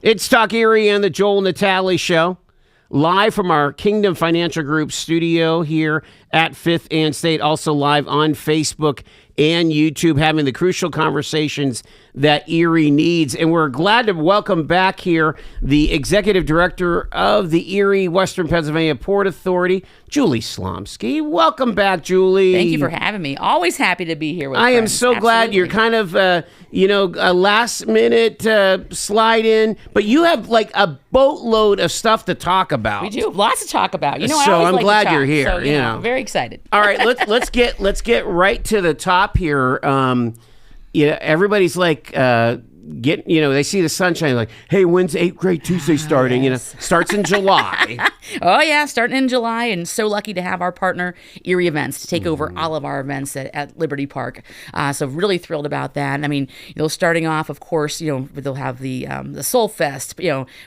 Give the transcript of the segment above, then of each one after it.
It's Talk Erie and the Joel Natale Show, live from our Kingdom Financial Group studio here at 5th and State, also live on Facebook and YouTube, having the crucial conversations that Erie needs. And we're glad to welcome back here the Executive Director of the Erie-Western PA Port Authority, Julie Slomski. Welcome back, Julie. Thank you for having me. Always happy to be here with I friends. am so glad you're kind of, a last-minute slide in, but you have like a boatload of stuff to talk about. We do. Lots to talk about. So I always I'm like glad to talk, you're here. So, you know, very excited. All right, let's get right to the top here. Everybody's like they see the sunshine, like, hey, when's 8th grade Tuesday starting? Yes. Starts in July. Oh yeah, starting in July, and so lucky to have our partner Erie Events to take over all of our events at Liberty Park. So really thrilled about that. I mean, starting off, of course, they'll have the Soul Fest,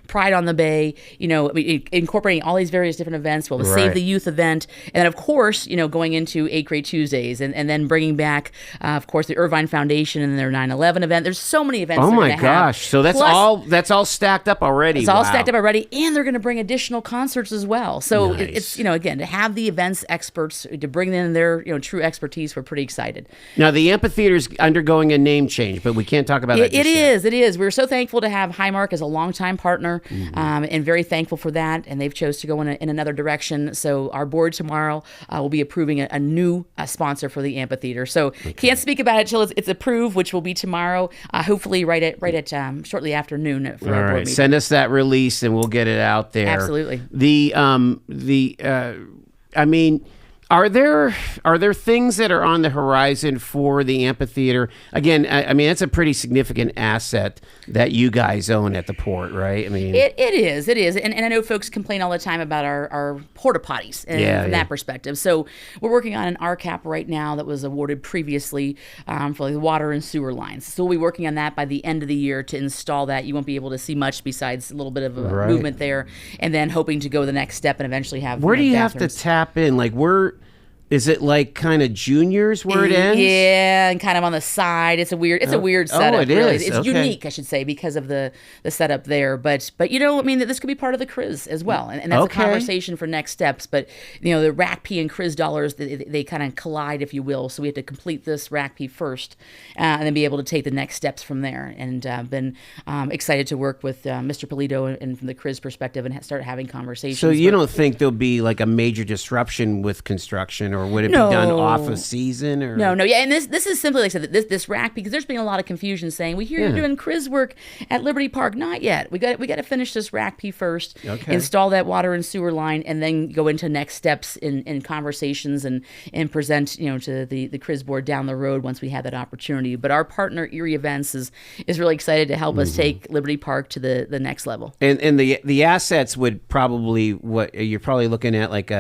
Pride on the Bay, incorporating all these various different events. We'll have a Save the Youth event, and then of course, going into 8th grade Tuesdays, and then bringing back, of course, the Irvine Foundation and their 9/11 event. There's so many events. Oh my gosh! So that's all stacked up already. It's all stacked up already, and they're going to bring additional concerts as well. So nice. It's again, to have the events experts to bring in their true expertise. We're pretty excited. Now the amphitheater's undergoing a name change, but we can't talk about that. It is. We're so thankful to have Highmark as a longtime partner, and very thankful for that. And they've chose to go in another direction. So our board tomorrow will be approving a new sponsor for the amphitheater. So can't speak about it till it's approved, which will be tomorrow. Hopefully, right at shortly after noon for our board meeting. Send us that release and we'll get it out there. Absolutely. Are there things that are on the horizon for the amphitheater? Again, I mean, it's a pretty significant asset that you guys own at the port, right? I mean, it is, and I know folks complain all the time about our porta potties from that perspective. So we're working on an RCAP right now that was awarded previously for the water and sewer lines. So we'll be working on that by the end of the year to install that. You won't be able to see much besides a little bit of a movement there, and then hoping to go the next step and eventually have. Where do you have to tap in? Like is it like kind of juniors where it ends? Yeah, and kind of on the side. It's a weird setup. Oh, it really. is. It's unique, I should say, because of the setup there. But this could be part of the CRIS as well, and that's a conversation for next steps. But the RACP and CRIS dollars, they kind of collide, if you will. So we have to complete this RACP first, and then be able to take the next steps from there. And been excited to work with Mr. Polito and from the CRIS perspective and start having conversations. So you don't think there'll be like a major disruption with construction? Or would it be done off of season? Or? No. Yeah, and this is simply, like I said, this rack, because there's been a lot of confusion saying, we hear you're doing CRIS work at Liberty Park. Not yet. We got to finish this RACP first, install that water and sewer line, and then go into next steps in conversations and present to the CRIS board down the road once we have that opportunity. But our partner Erie Events is really excited to help us take Liberty Park to the next level. And the assets would probably, you're probably looking at like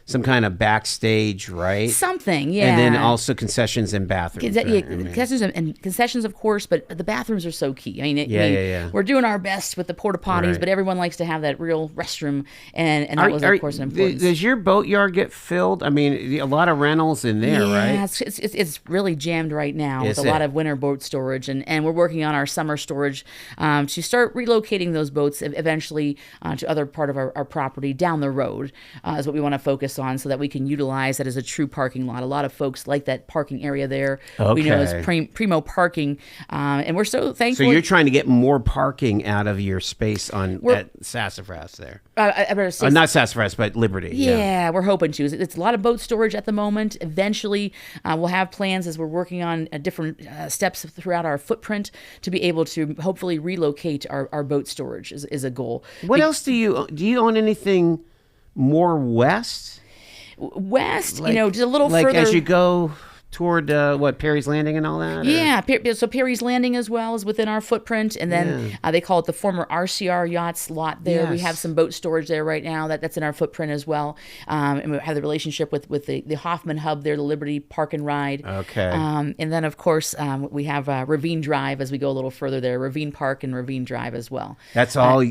some kind of backstage, right? Something, yeah. And then also concessions and bathrooms. Concessions and concessions, of course, but the bathrooms are so key. I mean, we're doing our best with the porta potties, but everyone likes to have that real restroom, and that was, of course, an importance. Does your boatyard get filled? I mean, a lot of rentals in there, right? Yeah, it's really jammed right now with a lot of winter boat storage, and we're working on our summer storage to start relocating those boats eventually to other part of our property down the road is what we want to focus on, so that we can utilize that as a true parking lot. A lot of folks like that parking area there. We know as primo parking, and we're so thankful. So you're trying to get more parking out of your space at Sassafras there. Not Sassafras, but Liberty. Yeah, we're hoping to. It's a lot of boat storage at the moment. Eventually, we'll have plans as we're working on different steps throughout our footprint to be able to hopefully relocate our boat storage is a goal. What else do you own anything more west? West, just a little further. Like as you go toward Perry's Landing and all that? Yeah, so Perry's Landing as well is within our footprint, and then they call it the former RCR Yachts lot there. We have some boat storage there right now that's in our footprint as well, and we have the relationship with the Hoffman Hub there, the Liberty Park and Ride. And then of course we have Ravine Drive as we go a little further there, Ravine Park and Ravine Drive as well. That's all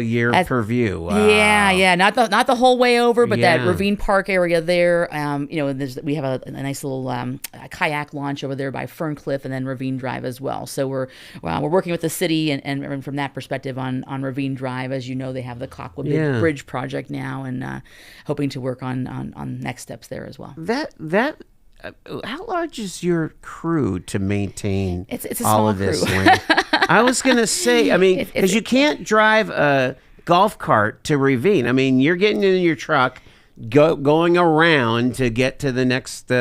year per view. Wow. Yeah, not the whole way over, but that Ravine Park area there. We have a nice little a kayak launch over there by Ferncliff and then Ravine Drive as well. So we're working with the city and from that perspective on Ravine Drive. As you know, they have the Cockwood Bridge project now, and hoping to work on next steps there as well. How large is your crew to maintain it's a all small of this crew. land? I was going to say, I mean, because you can't drive a golf cart to Ravine. I mean, you're getting in your truck, going around to get to the next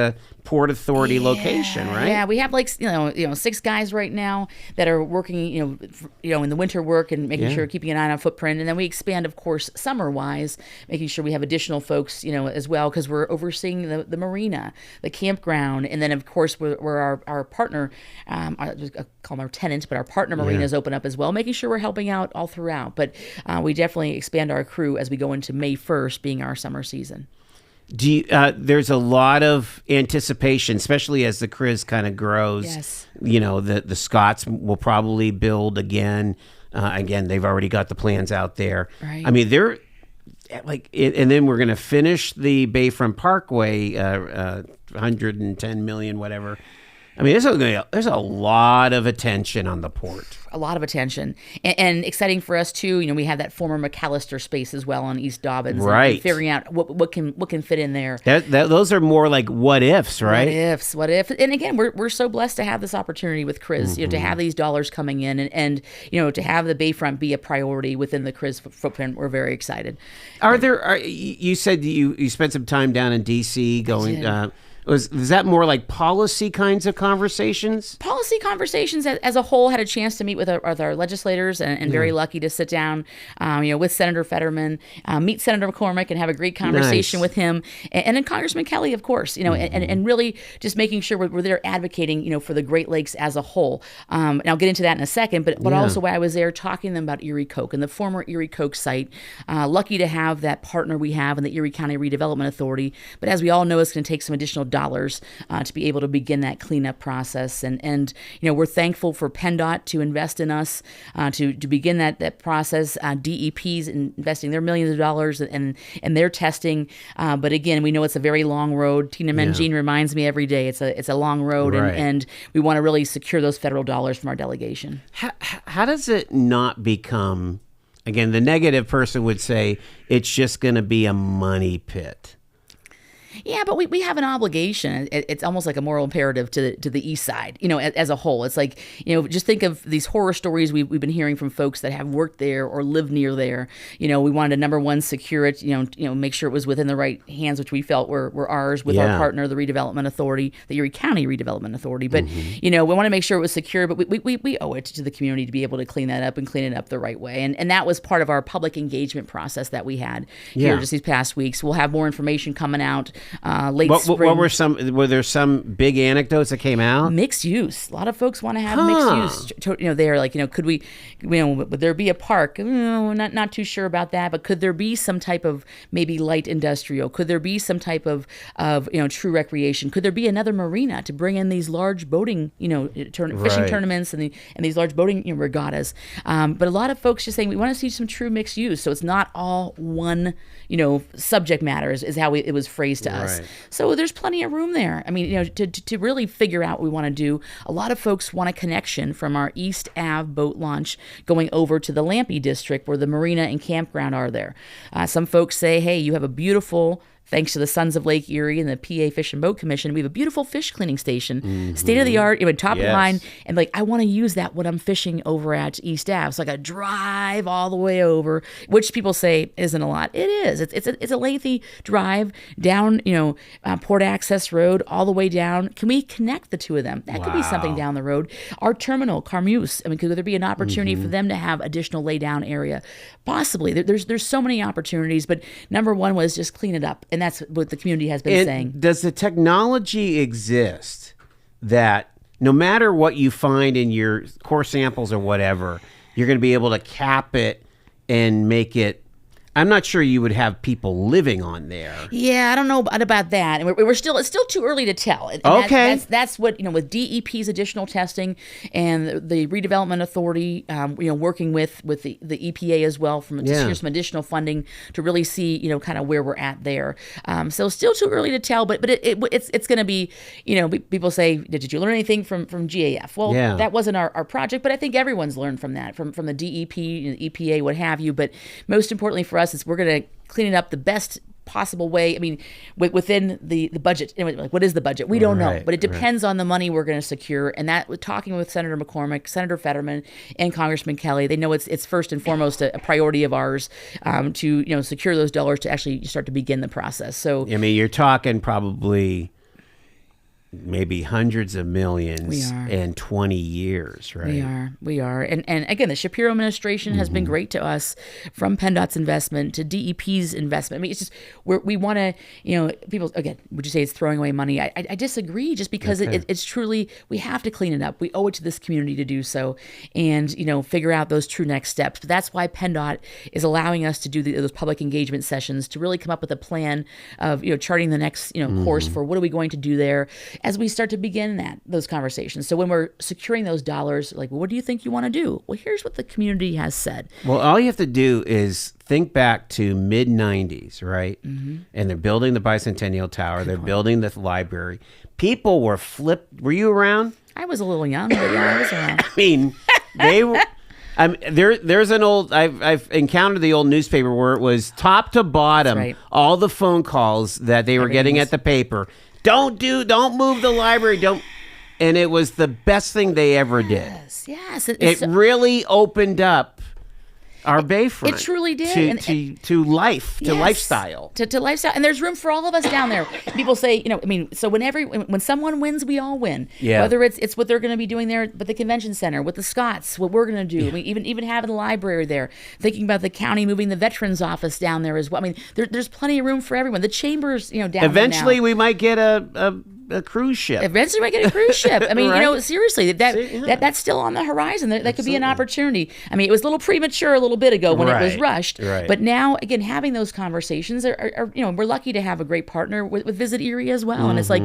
Port Authority location, right? Yeah, we have like 6 guys right now that are working, in the winter work and making sure keeping an eye on footprint, and then we expand, of course, summer wise, making sure we have additional folks, as well, because we're overseeing the marina, the campground, and then of course we're our partner, I call them our tenants, but our partner marinas open up as well, making sure we're helping out all throughout. But we definitely expand our crew as we go into May 1st, being our summer season. There's a lot of anticipation, especially as the cruise kind of grows. Yes. The Scots will probably build again. Again, they've already got the plans out there. Right. I mean, they're like, and then we're going to finish the Bayfront Parkway, 110 million, whatever. I mean, there's a lot of attention on the port. A lot of attention, and exciting for us too. We have that former McAllister space as well on East Dobbins, right? And figuring out what can fit in there. Those are more like what ifs, right? What if? And again, we're so blessed to have this opportunity with CRIS, to have these dollars coming in, and to have the Bayfront be a priority within the CRIS footprint. We're very excited. You said you spent some time down in DC going. Was that more like policy kinds of conversations? Policy conversations as a whole. Had a chance to meet with our legislators, and very lucky to sit down, with Senator Fetterman, meet Senator McCormick, and have a great conversation with him, and then Congressman Kelly, of course, and really just making sure we're there advocating, for the Great Lakes as a whole. And I'll get into that in a second, but also why I was there talking to them about Erie Coke and the former Erie Coke site. Lucky to have that partner we have in the Erie County Redevelopment Authority, but as we all know, it's going to take some additional dollars to be able to begin that cleanup process, and we're thankful for PennDOT to invest in us to begin that process. DEP's investing their millions of dollars and their testing, but again, we know it's a very long road. Tina Mengine reminds me every day it's a long road, right. and we want to really secure those federal dollars from our delegation. How does it not become, again, the negative person would say it's just going to be a money pit? Yeah, but we have an obligation. It's almost like a moral imperative to the east side, as a whole. It's like, just think of these horror stories we've been hearing from folks that have worked there or live near there. We wanted to, number one, secure it, make sure it was within the right hands, which we felt were ours with our partner, the Redevelopment Authority, the Erie County Redevelopment Authority. But, we want to make sure it was secure, but we owe it to the community to be able to clean that up and clean it up the right way. And that was part of our public engagement process that we had here just these past weeks. We'll have more information coming out. Late spring. Were there some big anecdotes that came out? Mixed use. A lot of folks want to have mixed use. They're like, could we, would there be a park? Not too sure about that, but could there be some type of maybe light industrial? Could there be some type of true recreation? Could there be another marina to bring in these large boating, fishing tournaments and these large boating regattas? But a lot of folks just saying we want to see some true mixed use, so it's not all one, subject matter is how it was phrased to us. So there's plenty of room there. I mean, to really figure out what we want to do. A lot of folks want a connection from our East Ave boat launch going over to the Lampe district where the marina and campground are there. Some folks say, hey, you have a beautiful, thanks to the Sons of Lake Erie and the PA Fish and Boat Commission, we have a beautiful fish cleaning station, state of the art, top of line, and I want to use that when I'm fishing over at East Ave. So I got to drive all the way over, which people say isn't a lot. It is. It's a lengthy drive down, Port Access Road all the way down. Can we connect the two of them? That could be something down the road. Our terminal, Carmeuse. I mean, could there be an opportunity for them to have additional lay down area? Possibly. There's so many opportunities, but number one was just clean it up. And that's what the community has been saying. Does the technology exist that no matter what you find in your core samples or whatever, you're going to be able to cap it and make it I'm not sure you would have people living on there. Yeah, I don't know about that. And we're still, it's still too early to tell. And Okay. that's what, with DEP's additional testing and the redevelopment authority, working with the EPA as well from just here's some additional funding to really see, kind of where we're at there. So still too early to tell, but it's going to be, people say, did you learn anything from GAF? Well, that wasn't our project, but I think everyone's learned from that, from the DEP, EPA, what have you. But most importantly for us is we're going to clean it up the best possible way. I mean, within the budget. Anyway, like, what is the budget? We don't know, but it depends on the money we're going to secure. And that, with talking with Senator McCormick, Senator Fetterman, and Congressman Kelly, they know it's first and foremost a priority of ours to secure those dollars to actually start to begin the process. So I mean, you're talking probably maybe hundreds of millions in 20 years, right? We are. And again, the Shapiro administration has been great to us, from PennDOT's investment to DEP's investment. I mean, it's just, we want to, people, again, would you say it's throwing away money? I disagree, just because it's truly, we have to clean it up. We owe it to this community to do so, and, figure out those true next steps. But that's why PennDOT is allowing us to do those public engagement sessions to really come up with a plan of, charting the next, course for what are we going to do there, as we start to begin those conversations. So when we're securing those dollars, like, well, what do you think you want to do? Well, here's what the community has said. Well, all you have to do is think back to mid-90s, right? And they're building the Bicentennial Tower. They're building the library. People were flipped. Were you around? I was a little young, but yeah, I was around. I mean, they were... there's an old, I've encountered the old newspaper where it was top to bottom, all the phone calls that they were getting at the paper. Don't move the library. And it was the best thing they ever did. Yes. It really opened up our bayfront. It truly did. To life, to lifestyle. To lifestyle. And there's room for all of us down there. People say, so when someone wins, we all win. Yeah. Whether it's what they're going to be doing there at the convention center, with the Scots, what we're going to do. I mean, even having the library there, thinking about the county moving the veterans office down there as well. I mean, there's plenty of room for everyone. The chambers, down Eventually, there now. we might get a cruise ship. Eventually, we might get a cruise ship. I mean, seriously, that's still on the horizon. That could be an opportunity. I mean, it was a little premature a little bit ago when it was rushed. But now, again, having those conversations are we're lucky to have a great partner with Visit Erie as well. And it's like,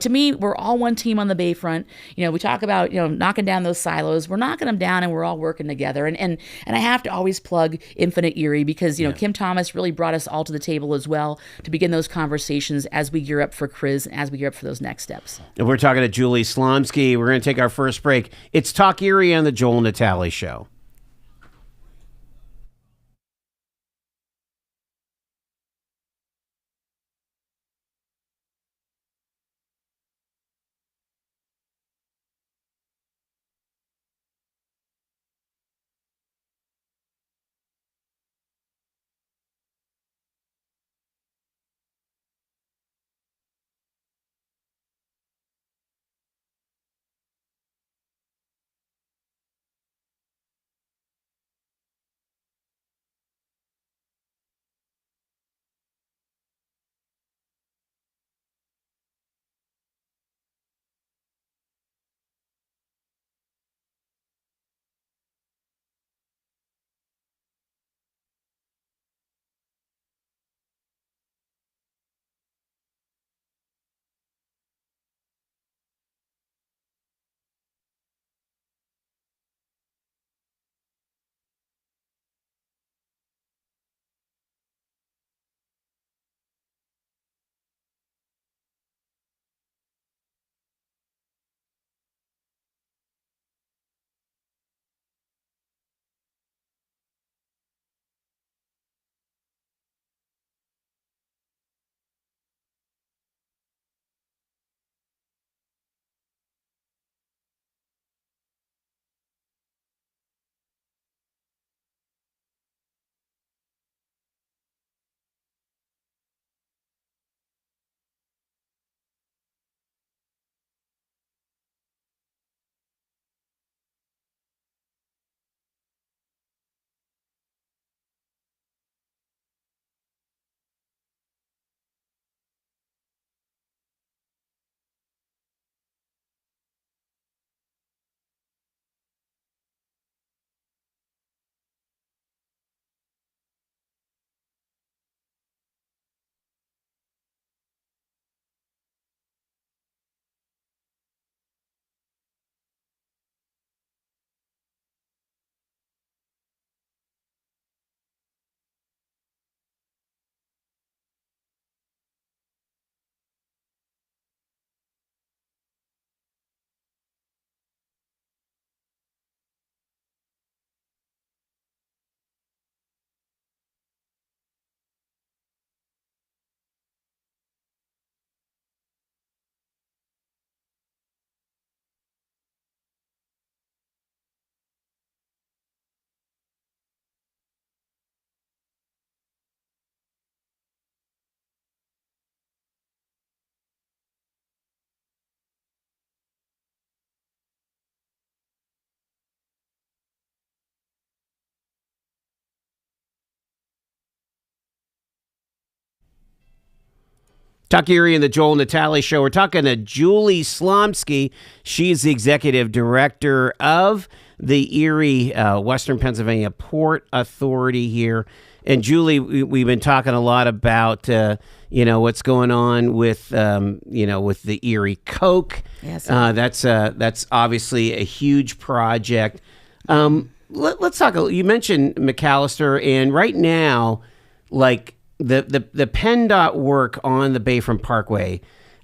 to me, we're all one team on the Bayfront. We talk about, knocking down those silos. We're knocking them down, and we're all working together. And I have to always plug Infinite Erie, because, Kim Thomas really brought us all to the table as well to begin those conversations as we gear up for CRIS and as we gear up for those next steps. And we're talking to Julie Slomski. We're going to take our first break. It's Talk Erie on the Joel Natale Show. Talk Erie and the Joel Natale Show. We're talking to Julie Slomski. She's the executive director of the Erie-Western Pennsylvania Port Authority here. And Julie, we've been talking a lot about, what's going on with, with the Erie Coke. Yes. That's obviously a huge project. Let's talk. You mentioned McAllister, and right now, like the PennDOT work on the Bayfront Parkway,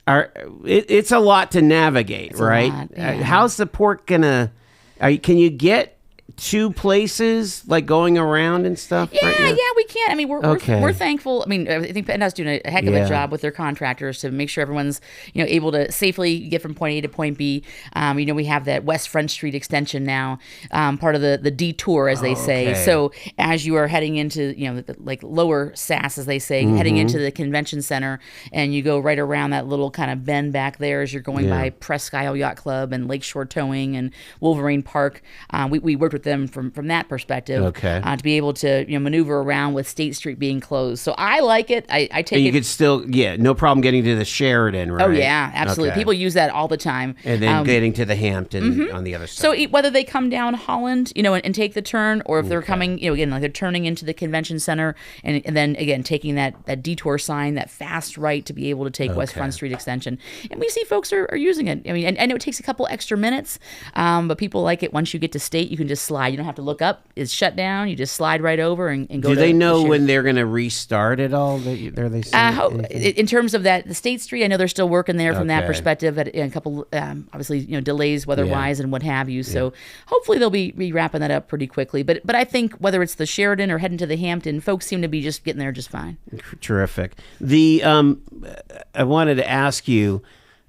it's a lot to navigate, it's right? A lot, yeah. How's the port gonna? Can you get two places like going around and stuff? Yeah, right now? yeah, we can. I mean, we're thankful. I mean, I think PennDOT's doing a heck of a job with their contractors to make sure everyone's able to safely get from point A to point B. We have that West Front Street extension now, part of the detour, as they say. So as you are heading into like lower SAS, as they say, heading into the convention center, and you go right around that little kind of bend back there as you're going by Presque Isle Yacht Club and Lakeshore Towing and Wolverine Park. We worked with them from that perspective to be able to maneuver around with State Street being closed. So I like it. I take and you it. could still no problem getting to the Sheridan, right? Oh yeah, absolutely. People use that all the time. And then getting to the Hampton on the other side. So whether they come down Holland, and take the turn, or if they're coming, again, like they're turning into the convention center, and then again taking that detour sign, that fast right to be able to take West Front Street extension. And we see folks are using it. I mean, and I know it takes a couple extra minutes, but people like it. Once you get to State, you can just slide. You don't have to look up. It's shut down. You just slide right over and go. Do they know when they're going to restart it all? Are they saying in terms of that, the State Street, I know they're still working there from that perspective. At a couple, obviously, delays weather-wise and what have you. So hopefully they'll be wrapping that up pretty quickly. But I think whether it's the Sheridan or heading to the Hampton, folks seem to be just getting there just fine. Terrific. I wanted to ask you,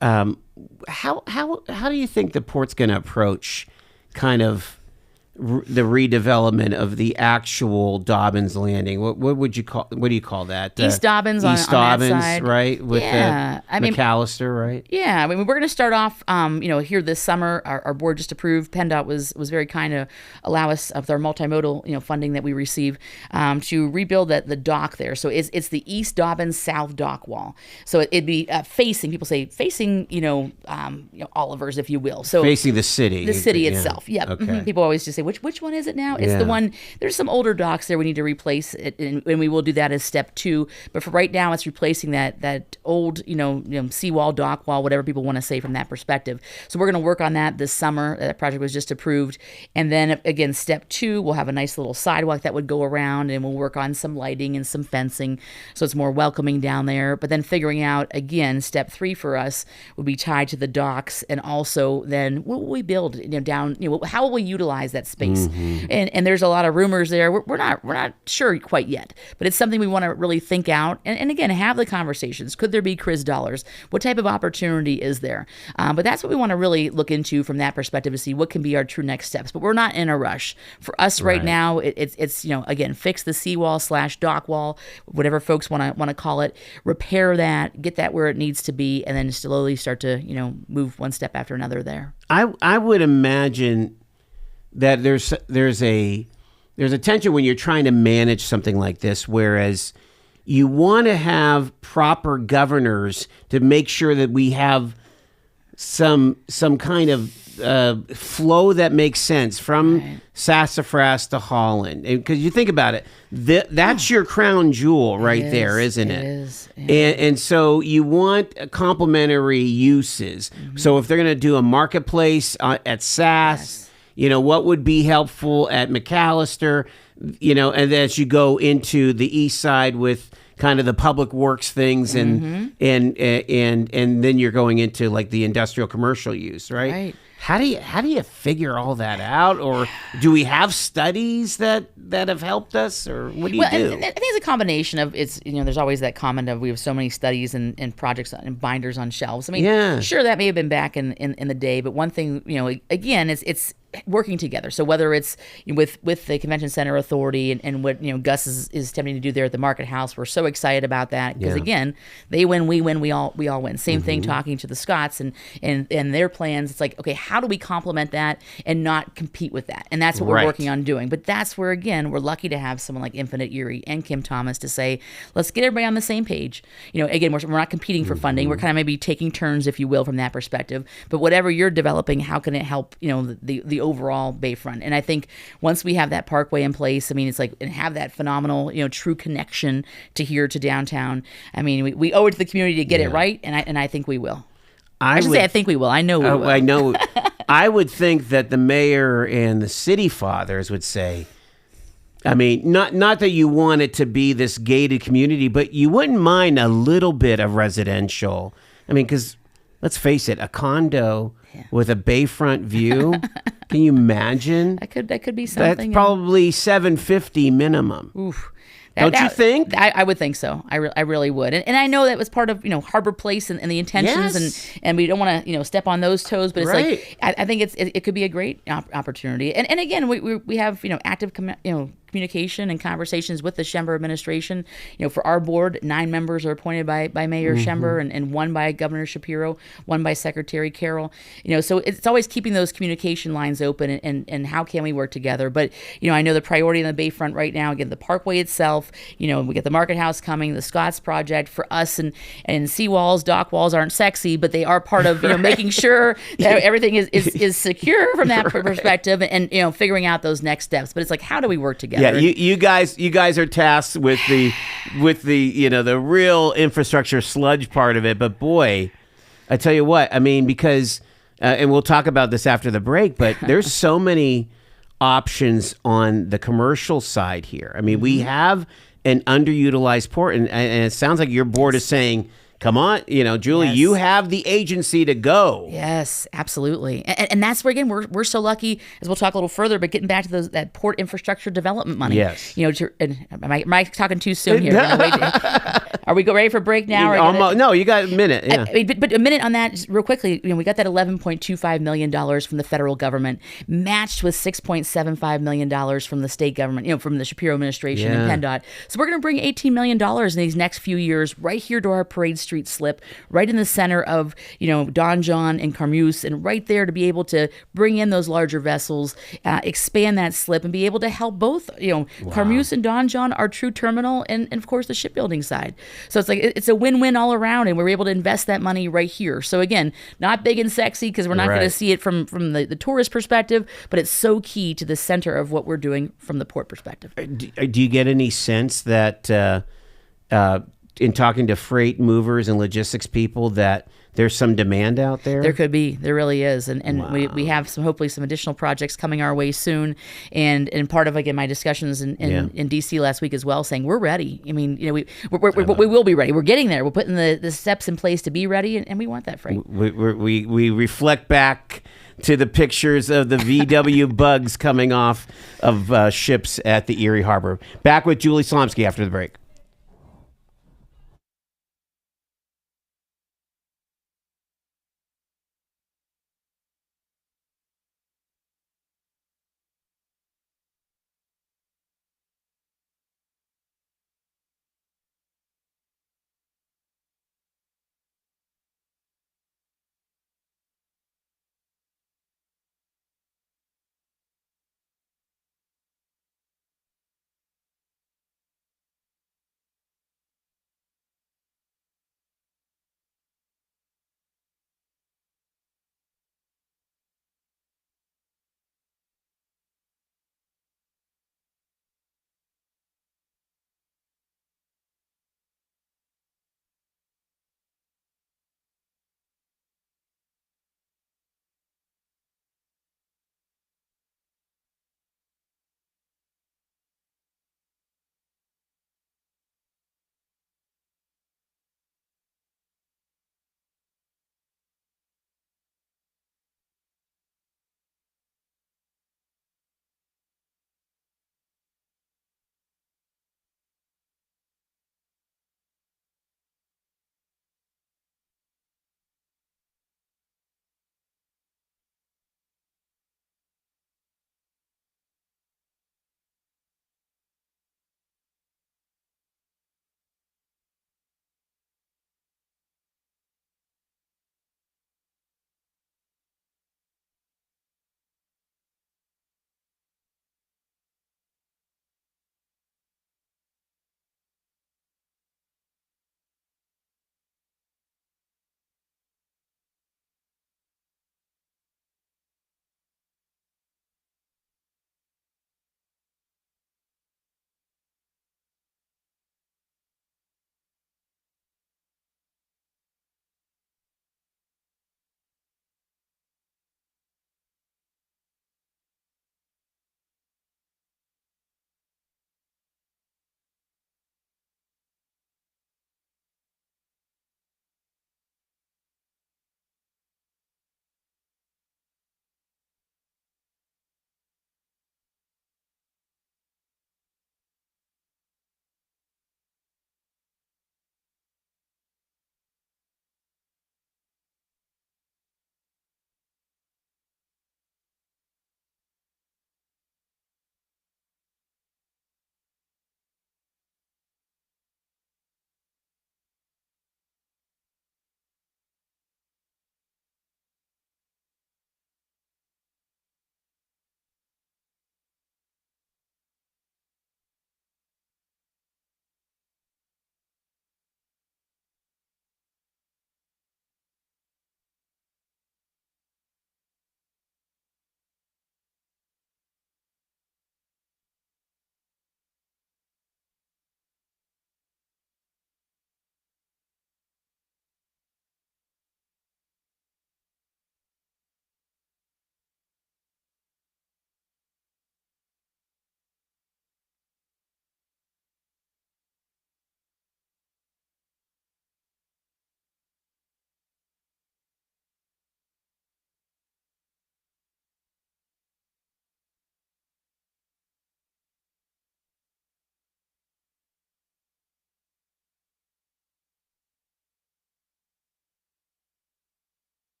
how do you think the port's going to approach kind of the redevelopment of the actual Dobbins Landing? What would you call? What do you call that? East Dobbins on Dobbins, that side, right? With McAllister, right? Yeah, I mean, we're going to start off, here this summer. Our board just approved. PennDOT was very kind to allow us, with our multimodal, funding that we receive, to rebuild the dock there. So it's the East Dobbins South Dock Wall. So it'd be facing. People say facing, Oliver's, if you will. So facing the city. The city itself. Yeah. Okay. People always just say, which one is it now? It's the one. There's some older docks there we need to replace, and we will do that as step 2. But for right now, it's replacing that old, seawall, dock wall, whatever people want to say from that perspective. So we're going to work on that this summer. That project was just approved. And then again, step 2, we'll have a nice little sidewalk that would go around, and we'll work on some lighting and some fencing, so it's more welcoming down there. But then figuring out, again, step 3 for us would be tied to the docks, and also then what will we build down, how will we utilize that space? And there's a lot of rumors there. We're not sure quite yet, but it's something we want to really think out, and again, have the conversations. Could there be CRIS dollars? What type of opportunity is there? But that's what we want to really look into from that perspective, to see what can be our true next steps. But we're not in a rush. For us right now, it's again, fix the seawall / dock wall, whatever folks want to call it, repair that, get that where it needs to be, and then slowly start to move one step after another there. I would imagine that there's a tension when you're trying to manage something like this, whereas you want to have proper governors to make sure that we have some kind of flow that makes sense from Sassafras to Holland. Because you think about it, that's your crown jewel right there, isn't it? It is. Yeah. And so you want complementary uses. Mm-hmm. So if they're going to do a marketplace at SAS, what would be helpful at McAllister, and as you go into the east side with kind of the public works things, and then you're going into like the industrial commercial use, right? Right. How do you figure all that out, or do we have studies that have helped us, or what do you do? I think it's a combination of there's always that comment of we have so many studies and projects and binders on shelves. I mean, sure, that may have been back in the day, but one thing again, it's working together. So whether it's with the Convention Center Authority and what Gus is attempting to do there at the Market House, we're so excited about that because again, they win, we win, we all win. Same thing talking to the Scots and their plans. It's like, okay, how do we complement that and not compete with that? And that's what we're working on doing. But that's where again we're lucky to have someone like Infinite Erie and Kim Thomas to say, let's get everybody on the same page. Again, we're not competing for funding. We're kind of maybe taking turns, if you will, from that perspective. But whatever you're developing, how can it help the overall Bayfront? And I think once we have that parkway in place, I mean, it's like, and have that phenomenal, true connection to here to downtown. I mean, we owe it to the community to get it right, and I think we will. I think we will. I know we will. I know. I would think that the mayor and the city fathers would say, I mean, not that you want it to be this gated community, but you wouldn't mind a little bit of residential. I mean, because let's face it, a condo with a bayfront view. Can you imagine? That could be something. That's probably $750 minimum. Oof. Don't you think? I would think so. I really would. And I know that was part of Harbor Place and the intentions, and we don't want to step on those toes. But it's like I think it could be a great opportunity. And again, we have active communication and conversations with the Schember administration. For our board, 9 members are appointed by Mayor Schember and 1 by Governor Shapiro, 1 by Secretary Carroll. So it's always keeping those communication lines open and how can we work together. But I know the priority on the Bayfront right now, again, the Parkway itself. We get the Market House coming, the Scots project for us, and seawalls, dock walls aren't sexy, but they are part of making sure that everything is secure from that perspective, and figuring out those next steps. But it's like, how do we work together? Yeah, you guys are tasked with the the real infrastructure sludge part of it. But boy, I tell you what, I mean, because and we'll talk about this after the break, but there's so many options on the commercial side here. I mean, we have an underutilized port, and it sounds like your board is saying, come on, Julie, you have the agency to go. Yes, absolutely. And that's where, again, we're so lucky, as we'll talk a little further, but getting back to that port infrastructure development money. Yes. Am I talking too soon here? Are we ready for break now? Almost, no, you got a minute. Yeah. But a minute on that, just real quickly. We got that $11.25 million from the federal government, matched with $6.75 million from the state government, from the Shapiro administration and PennDOT. So we're going to bring $18 million in these next few years right here to our Parade Street slip, right in the center of Don John and Carmeuse, and right there to be able to bring in those larger vessels, expand that slip, and be able to help both Carmeuse and Don John, our true terminal, and of course the shipbuilding side. So it's like it's a win-win all around, and we're able to invest that money right here. So again, not big and sexy because we're not going to see it from the tourist perspective, but it's so key to the center of what we're doing from the port perspective. Do you get any sense that in talking to freight movers and logistics people that there's some demand out there? There could be. There really is. And we have hopefully some additional projects coming our way soon. And part of, again, my discussions in D.C. last week as well, saying we're ready. I mean, we will be ready. We're getting there. We're putting the steps in place to be ready, and we want that freight. We reflect back to the pictures of the VW bugs coming off of ships at the Erie Harbor. Back with Julie Slomski after the break.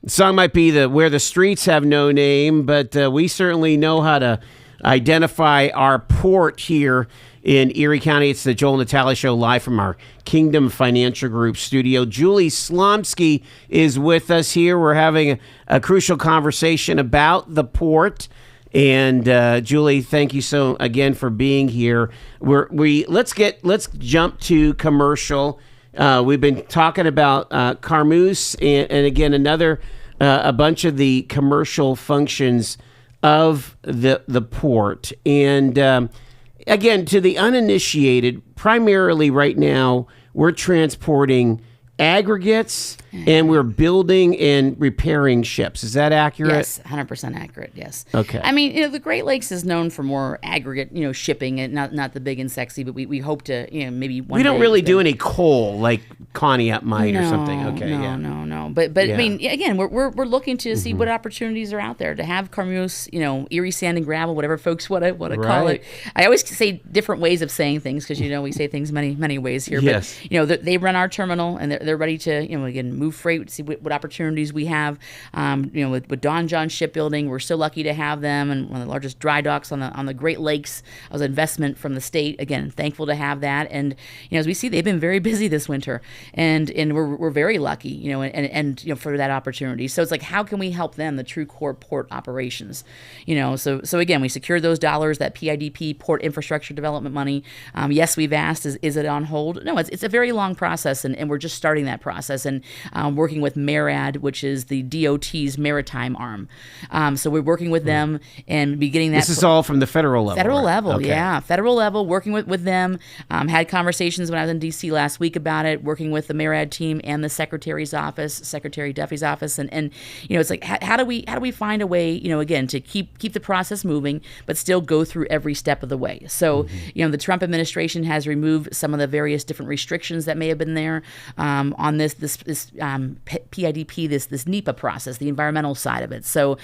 The song might be Where the Streets Have No Name, but we certainly know how to identify our port here in Erie County. It's the Joel Natale Show live from our Kingdom Financial Group studio. Julie Slomski is with us here. We're having a crucial conversation about the port. And Julie, thank you so again for being here. Let's jump to commercial. We've been talking about Carmoose and again a bunch of the commercial functions of the port. And again, to the uninitiated, primarily right now we're transporting aggregates and we're building and repairing ships. Is that accurate? Yes, 100% accurate, yes. Okay. I mean, the Great Lakes is known for more aggregate, shipping, and not the big and sexy, but we hope to, maybe one day. We don't really do any coal like Conneaut might or something. Okay, No. But I mean, again, we're looking to see what opportunities are out there to have Carmoose, Erie Sand and Gravel, whatever folks want to call it. I always say different ways of saying things because, we say things many ways here. Yes. But, they run our terminal and they're ready to, again, move freight, see what opportunities we have. With Don John Shipbuilding, we're so lucky to have them, and one of the largest dry docks on the Great Lakes. It was an investment from the state. Again, thankful to have that. And as we see, they've been very busy this winter, and we're very lucky, and for that opportunity. So it's like, how can we help them, the true core port operations? So again, we secured those dollars, that PIDP Port Infrastructure Development money. Yes, we've asked, is it on hold? No, it's a very long process, and we're just starting that process, and working with MARAD, which is the DOT's maritime arm. So we're working with them and beginning that. This is all from the federal level. Federal level, okay. Yeah. Federal level, working with them. Had conversations when I was in D.C. last week about it, working with the MARAD team and the Secretary's office, Secretary Duffy's office. And it's like, how do we find a way, again, to keep the process moving, but still go through every step of the way. So, the Trump administration has removed some of the various different restrictions that may have been there on this PIDP, this NEPA process, the environmental side of it. So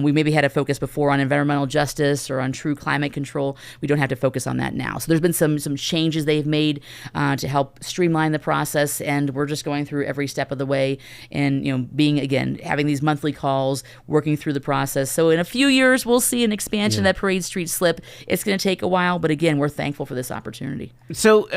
we maybe had to focus before on environmental justice or on true climate control. We don't have to focus on that now. So there's been some changes they've made to help streamline the process, and we're just going through every step of the way and, having these monthly calls, working through the process. So in a few years, we'll see an expansion of that Parade Street slip. It's going to take a while, but again, we're thankful for this opportunity. So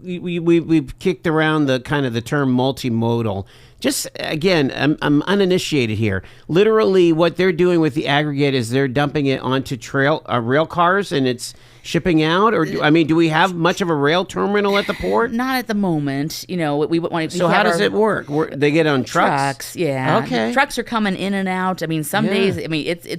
we've kicked around the kind of the term multimodal. Just again, I'm uninitiated here. Literally, what they're doing with the aggregate is they're dumping it onto rail cars, and it's shipping out. Or do we have much of a rail terminal at the port? Not at the moment. We want. So how does it work? They get on trucks. Trucks, yeah. Okay. The trucks are coming in and out. Some days.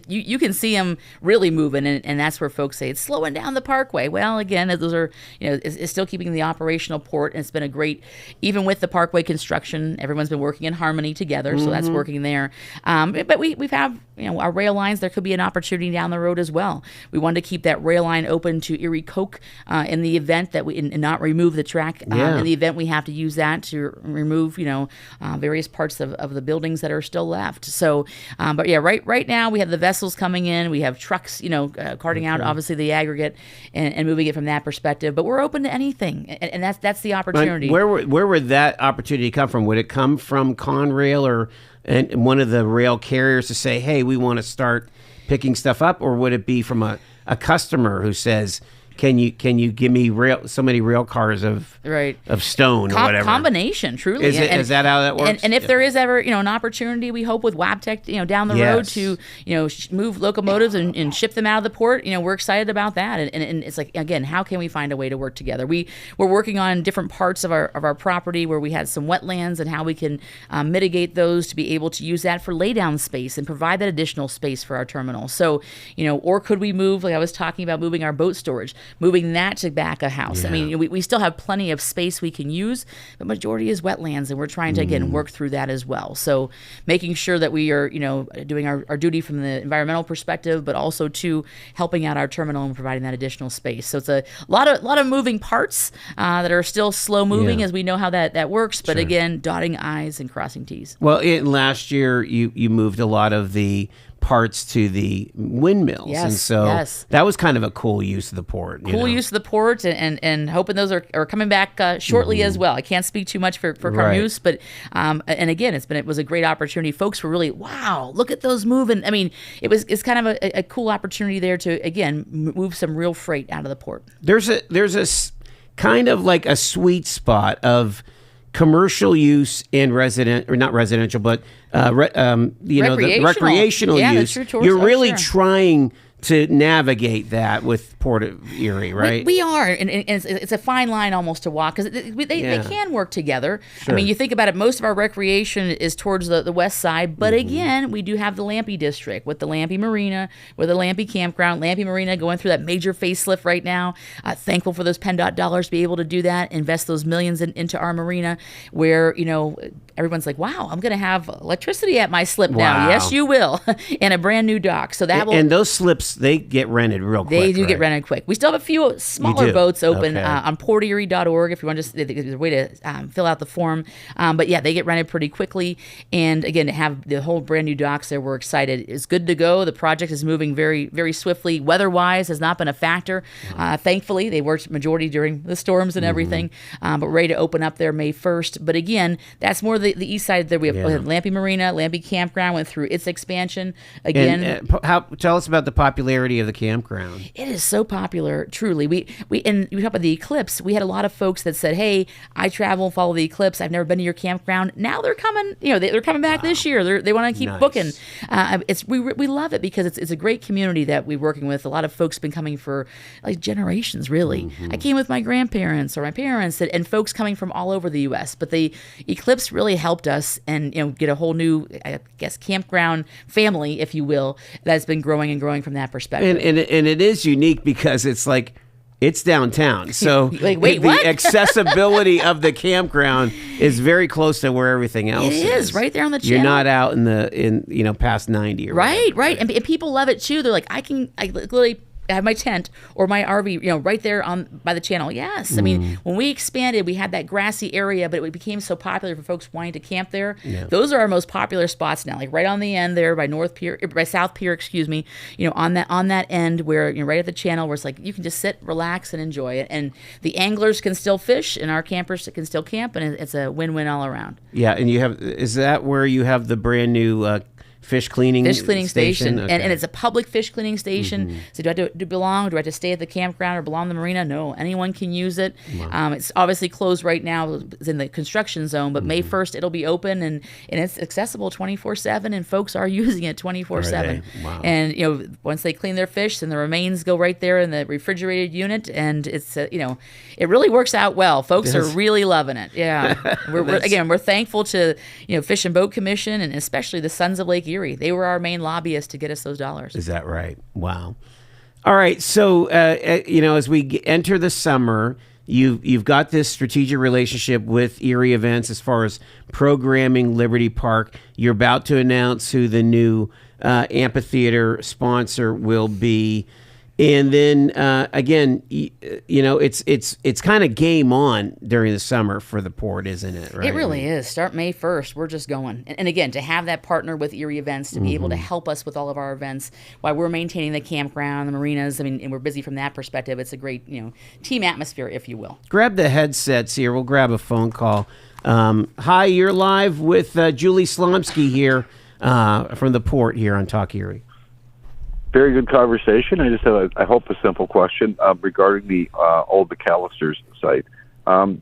You can see them really moving, and that's where folks say it's slowing down the parkway. Well, again, those are it's still keeping the operational port, and it's been a great, even with the parkway construction, everyone's been working in harmony together, so that's working there. But we have our rail lines. There could be an opportunity down the road as well. We wanted to keep that rail line open to Erie Coke in the event that and not remove the track. In the event we have to use that to remove various parts of the buildings that are still left. So, but yeah, right now we have the vessels coming in. We have trucks, carting out obviously the aggregate and moving it from that perspective. But we're open to anything, and that's the opportunity. Where would that opportunity come from? Would it come from Conrail or one of the rail carriers to say, hey, we want to start picking stuff up? Or would it be from a customer who says, Can you give me so many rail cars of stone or whatever? Combination, truly. Is that how that works? And if there is ever an opportunity, we hope with Wabtec down the road to move locomotives and ship them out of the port. We're excited about that. And it's like, again, how can we find a way to work together? We're working on different parts of our property where we had some wetlands and how we can mitigate those to be able to use that for laydown space and provide that additional space for our terminal. So or could we move, like I was talking about, moving our boat storage, moving that to back a house. Yeah. We still have plenty of space we can use, but majority is wetlands, and we're trying to, again, work through that as well. So making sure that we are, doing our duty from the environmental perspective, but also to helping out our terminal and providing that additional space. So it's a lot of moving parts that are still slow moving as we know how that works, but again, dotting I's and crossing T's. Well, last year you moved a lot of the parts to the windmills. Yes, and so yes. that was kind of a cool use of the port. Cool use of the port, and hoping those are coming back shortly as well. I can't speak too much for Carmeuse, but and again, it was a great opportunity. Folks were really, wow, look at those moving. I mean, it's kind of a cool opportunity there to again move some real freight out of the port. There's a kind of like a sweet spot of commercial use and not residential, but the recreational use. You're really trying to navigate that with Port of Erie, right? We are, and it's a fine line almost to walk, because they can work together. Sure. I mean, you think about it, most of our recreation is towards the west side, but again, we do have the Lampe district with the Lampe Marina, with the Lampe campground. Lampe Marina going through that major facelift right now. Thankful for those PennDOT dollars to be able to do that, invest those millions into our marina, where everyone's like, wow, I'm going to have electricity at my slip now. Yes, you will, and a brand new dock. So that will, and those slips, they get rented real quick. They do get rented quick. We still have a few smaller boats open on porterie.org if you want to. There's a way to fill out the form. But yeah, they get rented pretty quickly. And again, to have the whole brand new docks there, we're excited. It's good to go. The project is moving very, very swiftly. Weather-wise has not been a factor. Thankfully, they worked majority during the storms and everything. But ready to open up there May 1st. But again, that's more the east side there. We have Lampe Marina, Lampe Campground went through its expansion. Again, and, tell us about the popularity of the campground. It is so popular, truly. We talk about the eclipse. We had a lot of folks that said, "Hey, I travel and follow the eclipse. I've never been to your campground." Now they're coming. They're coming back this year. They want to keep booking. We love it because it's a great community that we're working with. A lot of folks been coming for like generations. Really, I came with my grandparents or my parents, and folks coming from all over the U.S. But the eclipse really helped us and get a whole new, I guess, campground family, if you will, that's been growing and growing from that perspective. And it is unique because it's downtown. So like, wait, the what? accessibility of the campground is very close to where everything else is. It is right there on the channel. You're not out in past 90 or right, whatever. right. And people love it too. They're like, I literally have my tent or my RV, right there by the channel. Yes. I mean, when we expanded, we had that grassy area, but it became so popular for folks wanting to camp there. Yeah. Those are our most popular spots now, like right on the end there by South Pier, on that end where you're right at the channel where it's like you can just sit, relax, and enjoy it. And the anglers can still fish, and our campers can still camp, and it's a win-win all around. Yeah, and is that where you have the brand new fish cleaning station? Okay. And it's a public fish cleaning station. So do I have to stay at the campground or belong to the marina? No, anyone can use it. Wow. It's obviously closed right now. It's in the construction zone, but May 1st it'll be open and it's accessible 24/7, and folks are using it 24/7. Wow. And once they clean their fish, then the remains go right there in the refrigerated unit, and it's it really works out well. Folks are really loving it. Yeah, we're thankful to Fish and Boat Commission and especially the Sons of Lake Erie. They were our main lobbyists to get us those dollars. Is that right? Wow. All right. So, as we enter the summer, you've got this strategic relationship with Erie Events as far as programming Liberty Park. You're about to announce who the new amphitheater sponsor will be. And then again, it's kind of game on during the summer for the port, isn't it? Right? It really is. Start May 1st, we're just going. And again, to have that partner with Erie Events to be able to help us with all of our events while we're maintaining the campground, the marinas. I mean, and we're busy from that perspective. It's a great team atmosphere, if you will. Grab the headsets here. We'll grab a phone call. Hi, you're live with Julie Slomski here from the port here on Talk Erie. Very good conversation. I just have, I hope, a simple question regarding the old McAllister's site.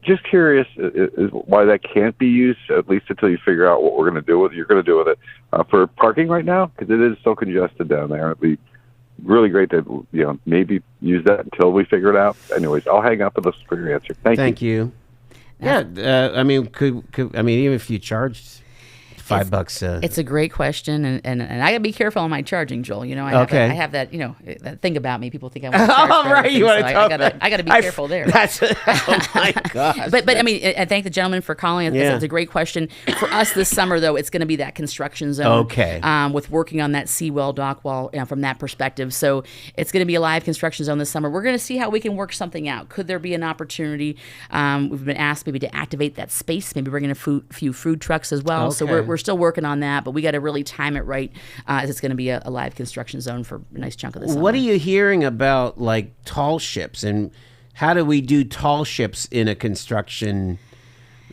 Just curious is why that can't be used, at least until you figure out what you're going to do with it for parking right now, because it is so congested down there. It'd be really great to maybe use that until we figure it out. Anyways, I'll hang up and listen for your answer. Thank you. Yeah, I mean, even if you charged $5, it's a great question, and I gotta be careful on my charging, Joel. I have that that thing about me. People think I want to charge for right, you want to I gotta be careful there. Oh my God! but I mean, I thank the gentleman for calling. It's a great question for us this summer, though. It's going to be that construction zone. Okay. With working on that seawall, dock wall, from that perspective. So it's going to be a live construction zone this summer. We're going to see how we can work something out. Could there be an opportunity? We've been asked maybe to activate that space, maybe bring in a few food trucks as well. Okay. So we're we're still working on that, but we got to really time it right, as it's going to be a live construction zone for a nice chunk of the summer. What are you hearing about like tall ships, and how do we do tall ships in a construction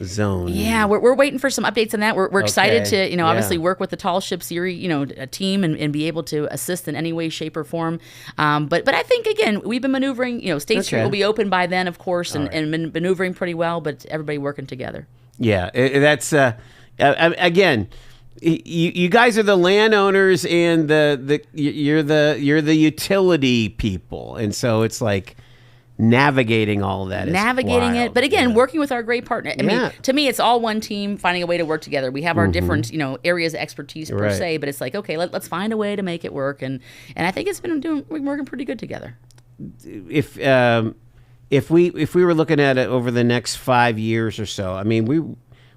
zone? Yeah, we're waiting for some updates on that. We're excited Okay. to, obviously work with the Tall Ships Erie, a team and be able to assist in any way, shape, or form. But I think, again, we've been maneuvering, State Street will be open by then, of course, and been maneuvering pretty well, but everybody working together. Yeah, that's, again, you guys are the landowners and you're the utility people. And so it's like, navigating all of that is navigating wild. it, but again, working with our great partner. I mean, to me, it's all one team finding a way to work together. We have our different, areas of expertise per se, but it's like, okay, let's find a way to make it work, and I think we're working pretty good together. If we were looking at it over the next 5 years or so, I mean,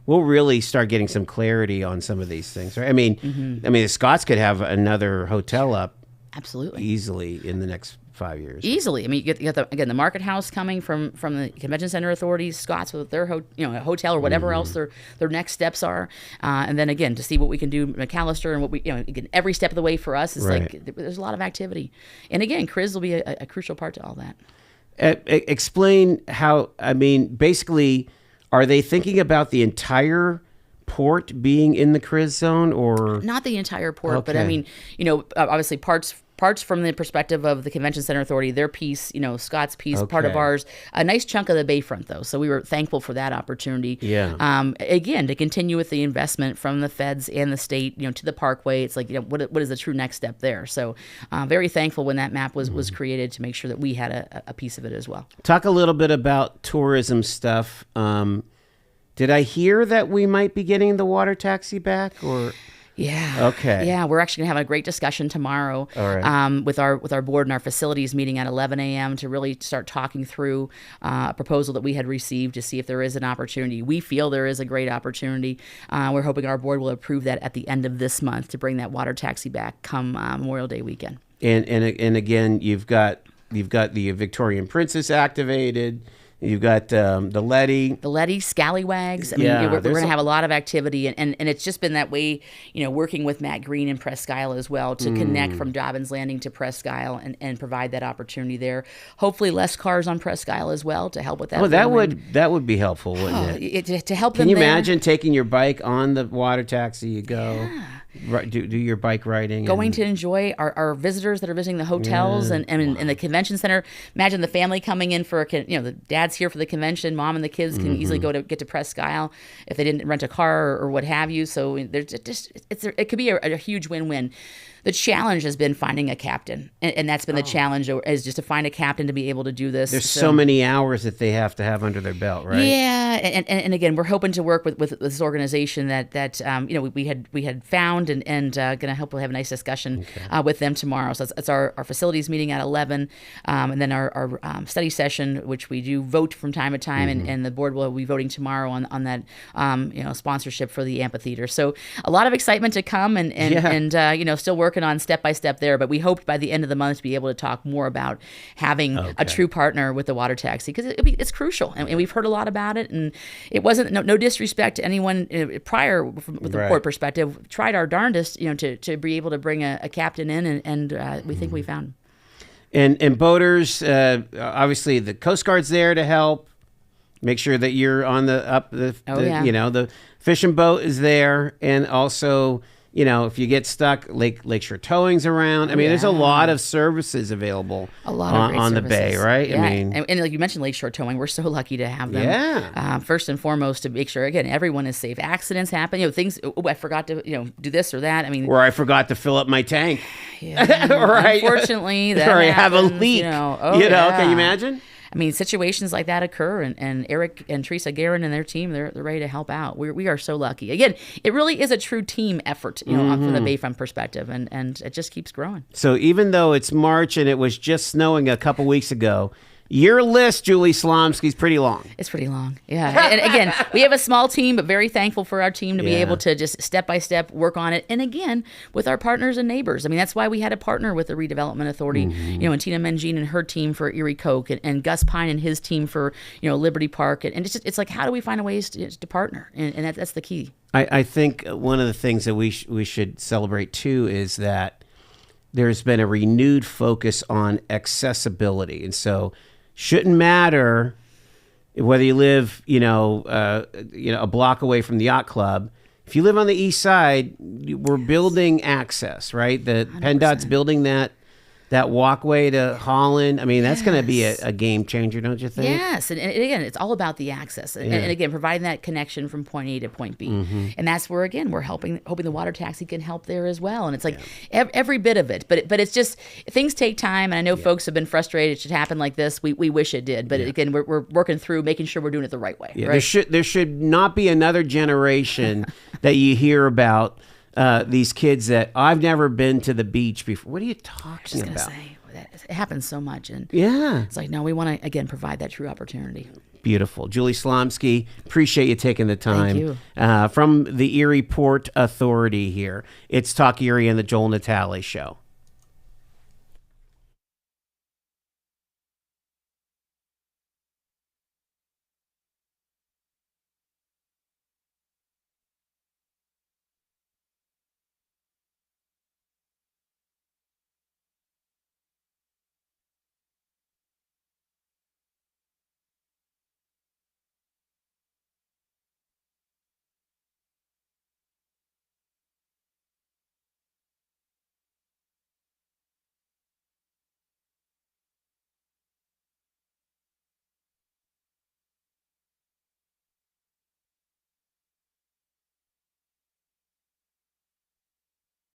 we'll really start getting some clarity on some of these things, right? I mean, the Scots could have another hotel up absolutely easily in the next 5 years. Easily. I mean, you get the Market House coming from the Convention Center Authority, Scots with their a hotel or whatever else their next steps are, and then again to see what we can do McAllister and what we again, every step of the way for us is like there's a lot of activity, and again, CRIS will be a crucial part to all that. Explain how. I mean, basically, are they thinking about the entire port being in the CRIS zone, or not the entire port, but I mean, obviously parts from the perspective of the Convention Center Authority, their piece, Scott's piece, part of ours, a nice chunk of the bayfront though. So we were thankful for that opportunity. Yeah. Again, to continue with the investment from the feds and the state, to the parkway. It's like, what is the true next step there? So very thankful when that map was created to make sure that we had a piece of it as well. Talk a little bit about tourism stuff. Did I hear that we might be getting the water taxi back, or? Yeah. Okay. Yeah, we're actually gonna have a great discussion tomorrow with our board and our facilities meeting at 11 a.m. to really start talking through a proposal that we had received to see if there is an opportunity. We feel there is a great opportunity. We're hoping our board will approve that at the end of this month to bring that water taxi back come Memorial Day weekend. And again, you've got the Victorian Princess activated. You've got the Letty scallywags. I mean, we're going to have a lot of activity, and it's just been that way, working with Matt Green and Presque Isle as well to connect from Dobbins Landing to Presque Isle and provide that opportunity there. Hopefully, less cars on Presque Isle as well to help with that. Oh, that would be helpful, wouldn't it? To help them. Can you there. imagine taking your bike on the water taxi? You go. Yeah. Do your bike riding. Going to enjoy our visitors that are visiting the hotels and the convention center. Imagine the family coming in for the dad's here for the convention, mom and the kids can easily get to Presque Isle if they didn't rent a car or what have you. So there's just it could be a huge win-win. The challenge has been finding a captain, and that's been the challenge, is just to find a captain to be able to do this. There's so many hours that they have to have under their belt, right? Yeah, and again, we're hoping to work with this organization that we had found and going to hopefully have a nice discussion with them tomorrow. So it's our facilities meeting at 11, and then our study session, which we do vote from time to time, and the board will be voting tomorrow on that sponsorship for the amphitheater. So a lot of excitement to come, and still working on step by step there, but we hoped by the end of the month to be able to talk more about having a true partner with the water taxi, because it's crucial, and we've heard a lot about it, and it wasn't no disrespect to anyone prior with the port perspective. Tried our darndest to be able to bring a captain in, and we think we found him. And boaters, obviously the Coast Guard's there to help make sure that you're on the fishing boat is there, and also if you get stuck, Lakeshore Towing's around. I mean, there's a lot of services available on the bay, right? Yeah. I mean, and like you mentioned, Lakeshore Towing, we're so lucky to have them. Yeah. First and foremost, to make sure, again, everyone is safe. Accidents happen. Things. Oh, I forgot to do this or that. I mean, or I forgot to fill up my tank. Yeah. Right. Unfortunately, that or I happens, have a leak. Can you imagine? I mean, situations like that occur, and Eric and Teresa Guerin and their team, they're ready to help out. We are so lucky. Again, it really is a true team effort, from the Bayfront perspective, and it just keeps growing. So even though it's March and it was just snowing a couple weeks ago, Your list, Julie Slomski, is pretty long. It's pretty long. Yeah. And again, we have a small team, but very thankful for our team to be able to just step by step work on it. And again, with our partners and neighbors. I mean, that's why we had to partner with the Redevelopment Authority, and Tina Mengine and her team for Erie Coke, and Gus Pine and his team for, Liberty Park. And it's like, how do we find ways to partner? And that's the key. I think one of the things that we should celebrate too is that there's been a renewed focus on accessibility, and so shouldn't matter whether you live, a block away from the yacht club. If you live on the east side, we're building access, right? The 100%. PennDOT's building that walkway to Holland. I mean, that's going to be a game changer, don't you think? Yes. And again, it's all about the access. And again, providing that connection from point A to point B. And that's where, again, we're hoping the water taxi can help there as well. And it's like every bit of it. But it's just, things take time. And I know folks have been frustrated it should happen like this. We wish it did. But again, we're working through making sure we're doing it the right way. Yeah, right? There should not be another generation that you hear about these kids that I've never been to the beach before. What are you talking about? Say, it happens so much. And it's like, no, we want to, again, provide that true opportunity. Beautiful. Julie Slomski, appreciate you taking the time. Thank you. From the Erie Port Authority here. It's Talk Erie and the Joel Natale Show.